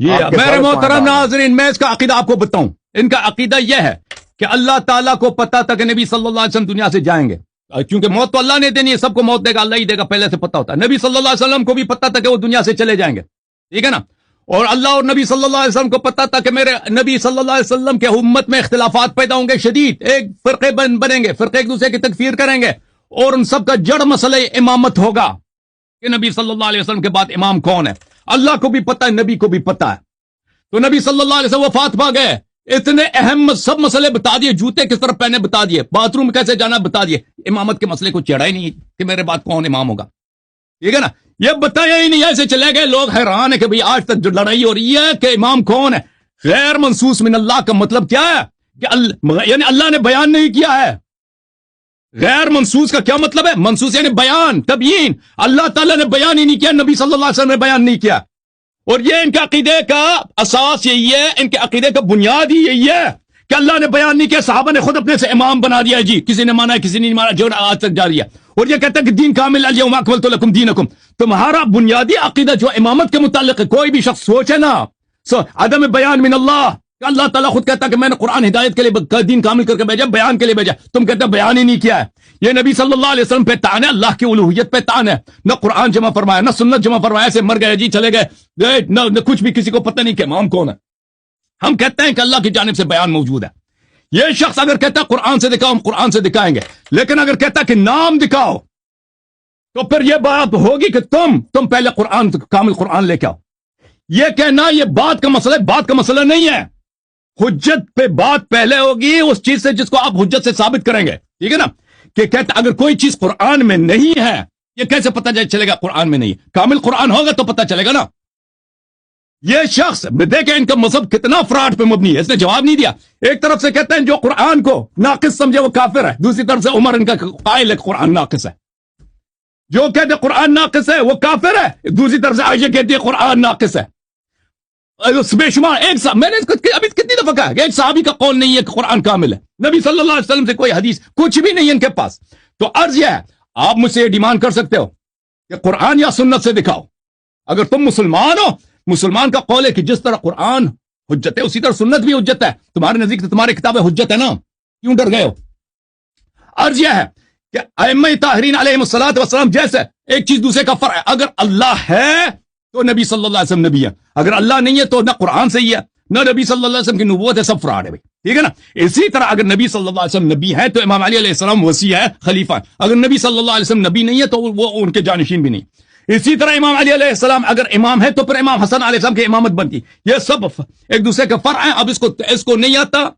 یہ میرے محترم ناظرین، میں اس کا عقیدہ آپ کو بتاؤں. ان کا عقیدہ یہ ہے کہ اللہ تعالیٰ کو پتا تھا کہ نبی صلی اللہ علیہ وسلم دنیا سے جائیں گے، کیونکہ موت تو اللہ نے دینی ہے، سب کو موت دے گا، اللہ ہی دے گا، پہلے سے پتا ہوتا ہے. نبی صلی اللہ علیہ وسلم کو بھی پتا تھا کہ وہ دنیا سے چلے جائیں گے، ٹھیک ہے نا. اور اللہ اور نبی صلی اللہ علیہ وسلم کو پتا تھا کہ میرے نبی صلی اللہ علیہ وسلم کے امت میں اختلافات پیدا ہوں گے شدید، ایک فرقے بنیں گے، فرقے ایک دوسرے کی تکفیر کریں گے، اور ان سب کا جڑ مسئلہ امامت ہوگا کہ نبی صلی اللہ علیہ وسلم کے بعد امام کون ہے. اللہ کو بھی پتا ہے، نبی کو بھی پتا ہے. تو نبی صلی اللہ علیہ وسلم وفات پا گئے، اتنے اہم سب مسئلے بتا دیے، جوتے کس طرح پہنے بتا دیے، باتھ روم کیسے جانا بتا دیے، امامت کے مسئلے کو چڑھا ہی نہیں کہ میرے بعد کون امام ہوگا، ٹھیک ہے نا. یہ بتایا ہی نہیں، ایسے چلے گئے. لوگ حیران ہے کہ بھئی آج تک جو لڑائی ہو رہی ہے کہ امام کون ہے. غیر منصوص من اللہ کا مطلب کیا ہے کہ یعنی اللہ نے بیان نہیں کیا ہے. غیر منصوص کا کیا مطلب ہے؟ منصوص یعنی بیان، تبیین. اللہ تعالیٰ نے بیان ہی نہیں کیا، نبی صلی اللہ علیہ وسلم نے بیان نہیں کیا. اور یہ ان کے عقیدے کا اساس یہی ہے، ان کے عقیدے کا بنیاد ہی یہی ہے کہ اللہ نے بیان نہیں کیا، صحابہ نے خود اپنے سے امام بنا دیا. جی کسی نے مانا ہے، کسی نے نہیں مانا، جو آج تک جاری ہے. اور یہ کہتا ہے کہ دین کامل الیوم اکملت لکم دینکم. تمہارا بنیادی عقیدہ جو امامت کے متعلق ہے، کوئی بھی شخص سوچے نا عدم بیان من اللہ، کہ اللہ تعالیٰ خود کہتا ہے کہ میں نے قرآن ہدایت کے لیے دین کامل کر کے بھیجا، بیان کے لیے بھیجا. تم کہتے ہیں بیان ہی نہیں کیا ہے. یہ نبی صلی اللہ علیہ وسلم پہ تان ہے، اللہ کی الوہیت پہ تان ہے. نہ قرآن جمع فرمایا، نہ سنت جمع فرمایا، ایسے مر گئے جی چلے گئے، نہ کچھ بھی، کسی کو پتہ نہیں کہ امام کون ہے. ہم کہتے ہیں کہ اللہ کی جانب سے بیان موجود ہے. یہ شخص اگر کہتا ہے قرآن سے دکھاؤ، ہم قرآن سے دکھائیں گے. لیکن اگر کہتا ہے کہ نام دکھاؤ، تو پھر یہ بات ہوگی کہ تم پہلے قرآن، کامل قرآن لے کے آؤ. یہ کہنا یہ بات کا مسئلہ ہے، بات کا مسئلہ نہیں ہے. حجت پہ بات پہلے ہوگی اس چیز سے جس کو آپ حجت سے ثابت کریں گے، ٹھیک ہے نا. کہ کہتا اگر کوئی چیز قرآن میں نہیں ہے، یہ کیسے پتہ چلے گا قرآن میں نہیں ہے؟ کامل قرآن ہوگا تو پتہ چلے گا نا. یہ شخص دیکھیں ان کا مذہب کتنا فراڈ پہ مبنی ہے. اس نے جواب نہیں دیا. ایک طرف سے کہتے ہیں جو قرآن کو ناقص سمجھے وہ کافر ہے، دوسری طرف سے عمر ان کا قائل ہے قرآن ناقص ہے. جو کہتے قرآن ناقص ہے وہ کافر ہے، دوسری طرف سے عائشہ کہتی ہے قرآن ناقص ہے. بے شمار ایک میں نے ابھی کتنی دفعہ کہا کہ ایک صحابی کا قول نہیں ہے کہ قرآن کامل ہے. نبی صلی اللہ علیہ وسلم سے کوئی حدیث کچھ بھی نہیں ہے ان کے پاس. تو عرض یہ ہے، آپ مجھ سے یہ ڈیمانڈ کر سکتے ہو کہ قرآن یا سنت سے دکھاؤ. اگر تم مسلمان ہو، مسلمان کا قول ہے کہ جس طرح قرآن حجت ہے اسی طرح سنت بھی حجت ہے. تمہارے نزدیک تمہاری کتابیں حجت ہے نا، کیوں ڈر گئے ہو؟ عرض یہ ہے کہ ائمہ طاہرین علیہ الصلوۃ والسلام جیسے ایک چیز دوسرے کا فرع ہے. اگر اللہ ہے تو نبی صلی اللہ علیہ وسلم نبی ہے، اگر اللہ نہیں ہے تو نہ قرآن صحیح ہے نہ نبی صلی اللہ علیہ وسلم کی نبوت ہے، سب فراڈ ہے بھائی، ٹھیک ہے نا. اسی طرح اگر نبی صلی اللہ علیہ وسلم نبی ہے تو امام علی علیہ السلام وصی ہے، خلیفہ ہے. اگر نبی صلی اللہ علیہ وسلم نبی نہیں ہے تو وہ ان کے جانشین بھی نہیں. اسی طرح امام علی علیہ السلام اگر امام ہے تو پھر امام حسن علیہ السلام کی امامت بنتی. یہ سب ایک دوسرے کا فرع ہے. اب اس کو نہیں آتا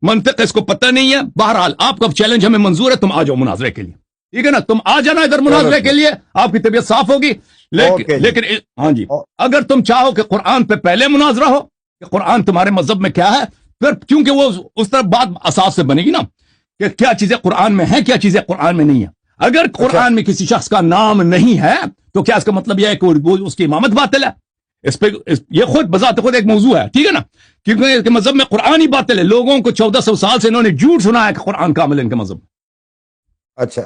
منطق، اس کو پتہ نہیں ہے. بہرحال آپ کا چیلنج ہمیں منظور ہے، تم آ جاؤ مناظرے کے لیے، ٹھیک ہے نا. تم آ جانا ادھر مناظرے کے لیے، آپ کی طبیعت صاف ہوگی. لیکن ہاں جی، اگر تم چاہو کہ قرآن پہ پہلے مناظرہ ہو کہ قرآن تمہارے مذہب میں کیا ہے، پھر کیونکہ وہ اس طرح بات اساس سے بنے گی نا کہ کیا چیزیں قرآن میں ہیں، کیا چیزیں قرآن میں نہیں ہیں. اگر قرآن میں کسی شخص کا نام نہیں ہے تو کیا اس کا مطلب یہ ہے کہ وہ اس کی امامت باطل ہے؟ اس پہ یہ خود بذات خود ایک موضوع ہے، ٹھیک ہے نا. کیونکہ مذہب میں قرآن ہی باطل ہے. لوگوں کو 1400 سال سے انہوں نے جھوٹ سنا ہے کہ قرآن کامل ہے ان کے مذہب. اچھا